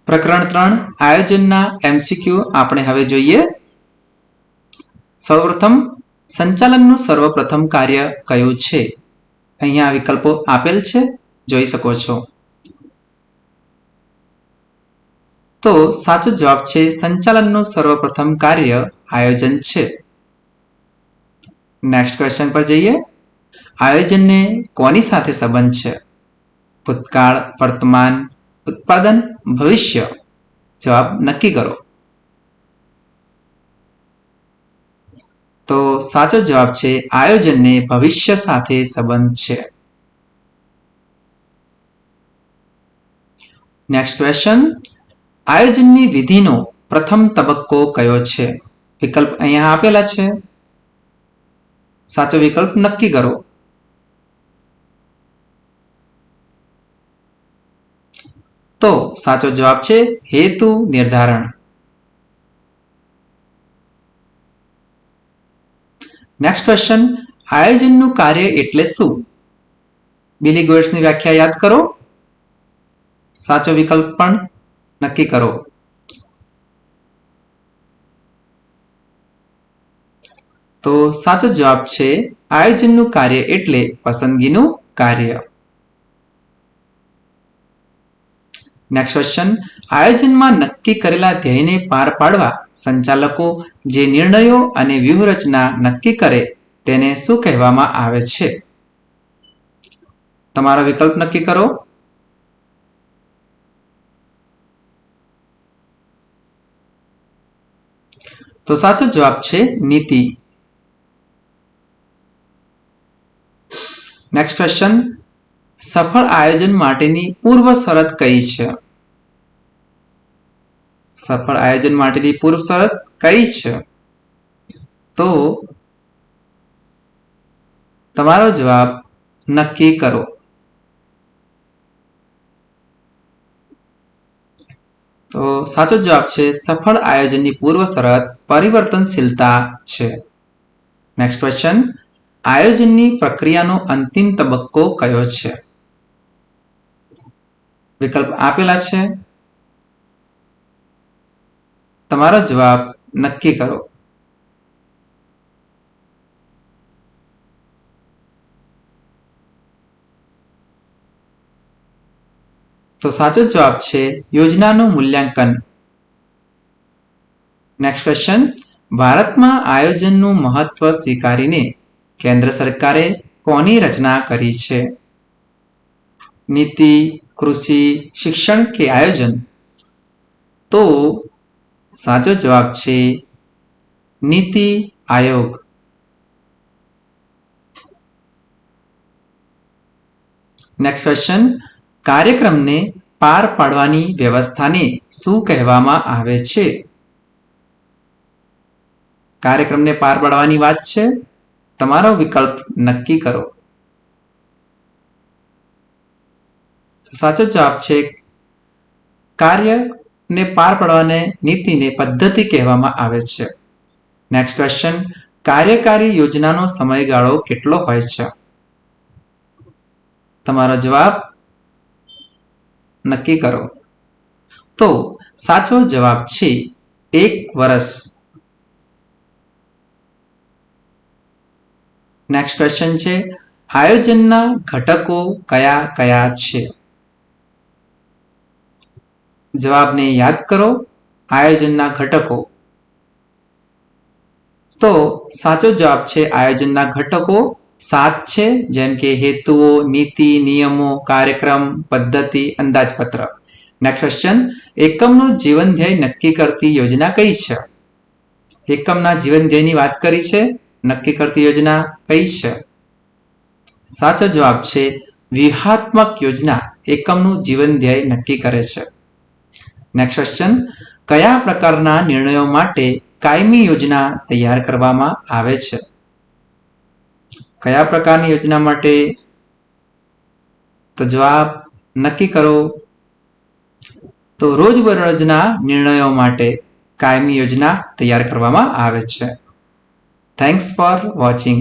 પ્રકરણ 3 આયોજનના એમસીક્યુ આપણે હવે જોઈએ. સૌપ્રથમ સંચાલનનું સર્વપ્રથમ કાર્ય કયું છે? અહીંયા વિકલ્પો આપેલ છે, જોઈ શકો છો. તો સાચો જવાબ છે સંચાલનનું સર્વપ્રથમ કાર્ય આયોજન છે. નેક્સ્ટ ક્વેશ્ચન પર જઈએ. આયોજનને કોની સાથે સંબંધ છે? ભૂતકાળ, વર્તમાન, ઉત્પાદન, ભવિષ્ય. જવાબ નક્કી કરો. તો સાચો જવાબ છે આયોજનને ભવિષ્ય સાથે સંબંધ છે. Next question. આયોજનની વિધિનો પ્રથમ તબક્કો કયો છે? વિકલ્પ અહીંયા આપેલા છે. સાચો વિકલ્પ નક્કી કરો. તો સાચો જવાબ છે હેતુ નિર્ધારણ. Next question. આયોજનનું કાર્ય એટલે શું? બિલી ગોટ્સની વ્યાખ્યા યાદ કરો. સાચો વિકલ્પ પણ નક્કી કરો. તો સાચો જવાબ છે આયોજનનું કાર્ય એટલે પસંદગીનું કાર્ય. Next question. આયોજનમાં નક્કી કરેલા ધ્યેયને પાર પાડવા સંચાલકો જે નિર્ણયો અને વ્યૂહરચના નક્કી કરે તેને શું કહેવામાં આવે છે? તમારો વિકલ્પ નક્કી કરો. તો સાચો જવાબ છે નીતિ. Next question. સફળ આયોજન માટેની પૂર્વ શરત કઈ છે? સફળ આયોજન માટેની પૂર્વ શરત કઈ છે? તો તમારો જવાબ નક્કી કરો. તો સાચો જવાબ છે સફળ આયોજનની પૂર્વ શરત પરિવર્તનશીલતા છે. Next question. આયોજનની પ્રક્રિયાનો અંતિમ તબક્કો કયો છે? વિકલ્પ આપેલા છે. તમારો જવાબ નક્કી કરો. તો સાચો જવાબ છે યોજનાનું મૂલ્યાંકન. Next question. ભારતમાં આયોજનનું મહત્વ સ્વીકારીને કેન્દ્ર સરકારે કોની રચના કરી છે? નીતિ, કૃષિ, શિક્ષણ કે આયોજન? તો સાચો જવાબ છે નીતિ આયોગ. Next question. કાર્યક્રમને પાર પાડવાની વ્યવસ્થાને શું કહેવામાં આવે છે? કાર્યક્રમને પાર પાડવાની વાત છે. તમારો વિકલ્પ નક્કી કરો. સાચો જવાબ છે કાર્યને પાર પાડવાને નીતિને પદ્ધતિ કહેવામાં આવે છે. Next question. કાર્યકારી યોજનાનો સમયગાળો કેટલો હોય છે? તમારો જવાબ નક્કી કરો. તો સાચો જવાબ છે 1 વર્ષ. નેક્સ્ટ ક્વેશ્ચન છે આયોજનના ઘટકો કયા કયા છે? જવાબને યાદ કરો. આયોજનના ઘટકો. તો સાચો જવાબ છે આયોજનના ઘટકો 7 છે, જેમ કે હેતુઓ, નીતિ, નિયમો, કાર્યક્રમ, પદ્ધતિ, અંદાજપત્ર. Next question. એકમનું જીવન ધ્યેય નક્કી કરતી યોજના કઈ છે? એકમના જીવન ધ્યેયની વાત કરી છે. નક્કી કરતી યોજના કઈ છે? સાચો જવાબ છે વ્યૂહાત્મક યોજના એકમનું જીવન ધ્યેય નક્કી કરે છે. Next question. કયા પ્રકારના નિર્ણયો માટે કાયમી યોજના તૈયાર કરવામાં આવે છે? કયા પ્રકારની યોજના માટે? તો જવાબ નક્કી કરો. તો રોજબરોજના નિર્ણયો માટે કાયમી યોજના તૈયાર કરવામાં આવે છે. Thanks for watching.